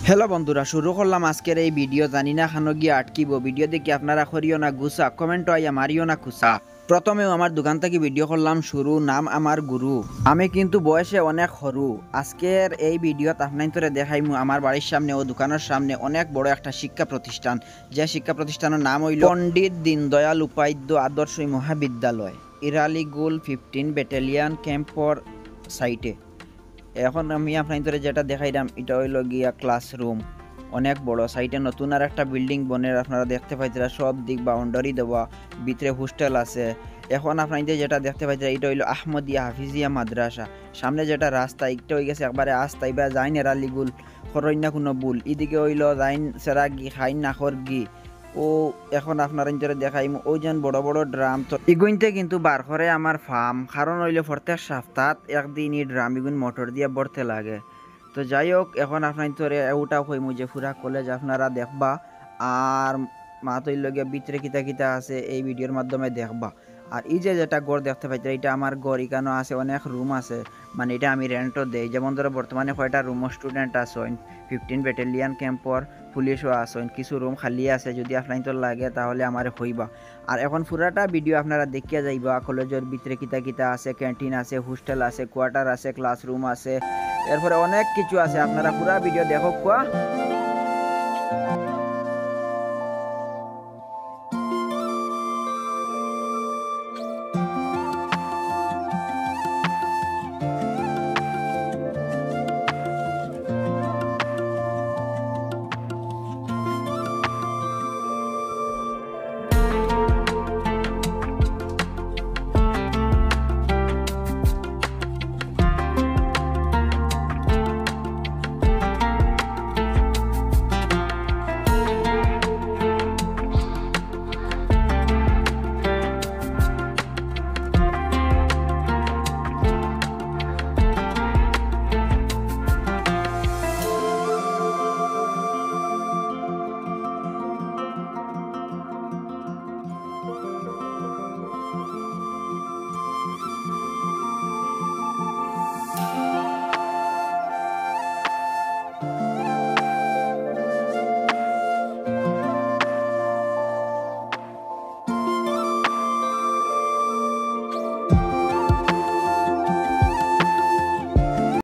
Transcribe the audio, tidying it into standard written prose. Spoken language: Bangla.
হ্যালো বন্ধুরা, শুরু করলাম আজকের এই ভিডিও। জানি না খানো গিয়ে আটকিব। ভিডিও দেখি আপনারা করিও না গুসা, কমেন্ট আইয়া মারিও না খুসা। প্রথমেও আমার দোকান থেকে ভিডিও করলাম শুরু, নাম আমার গুরু। আমি কিন্তু বয়সে অনেক সরু। আজকের এই ভিডিওত আপনাইতরে দেখাইমু আমার বাড়ির সামনে ও দোকানের সামনে অনেক বড় একটা শিক্ষা প্রতিষ্ঠান, যে শিক্ষা প্রতিষ্ঠানের নাম হইল পণ্ডিত দীনদয়াল উপাধ্যায় আদর্শ মহাবিদ্যালয়, ইরালিগুল 15 ব্যাটালিয়ন ক্যাম্পর সাইটে। এখন আমি আপনাদের যেটা দেখাইলাম এটা হইলো গিয়া ক্লাসরুম, অনেক বড়। সাইটে নতুন আর একটা বিল্ডিং বনের আপনারা দেখতে পাইতেরা, সব দিক বাউন্ডারি দেওয়া, ভিতরে হোস্টেল আছে। এখন আপনাদের যেটা দেখতে পাইতেরা এটা হইলো আহমদিয়া হাফিজিয়া মাদ্রাসা। সামনে যেটা রাস্তা এটা হয়ে গেছে একবারে আস্তা, এবার যাইন এরালিগুল খরইনা কোনো বুল, এদিকে হইলো যাইন সেরাগি খাইন নাখর গি। ও এখন আপনার ইন্তরে দেখাইম ওই যেন বড় বড় ড্রাম। তো ইগুইনতে কিন্তু বার করে আমার ফার্ম, কারণ হইলে প্রত্যেক সপ্তাহ একদিন এই ড্রাম ইগুন মোটর দিয়ে ভরতে লাগে। তো যাই হোক, এখন আপনার ইন্তরে ওটাও কইমু যে পুরা কলেজ আপনারা দেখবা, আর মাতইল গিয়ে ভিতরে কিতা কিতা আছে এই ভিডিওর মাধ্যমে দেখবা। আর এই যে যেটা গড় দেখতে পাইতে এটা আমার গড়, এখানেও আছে অনেক রুম আছে, মানে এটা আমি রেন্টও দেই। যেমন ধরো বর্তমানে কয়টা রুম স্টুডেন্ট আসেন, 15 ব্যাটালিয়ন ক্যাম্পর পুলিশও আসেন, কিছু রুম খালি আছে, যদি আপনার তো লাগে তাহলে আমার হইবা। আর এখন পুরাটা ভিডিও আপনারা দেখিয়া যাইবা কলেজের ভিতরে কিতা কিতা আছে, ক্যান্টিন আছে, হোস্টেল আছে, কোয়ার্টার আছে, ক্লাসরুম আছে, এরপরে অনেক কিছু আছে। আপনারা পুরা ভিডিও দেখো কোয়া।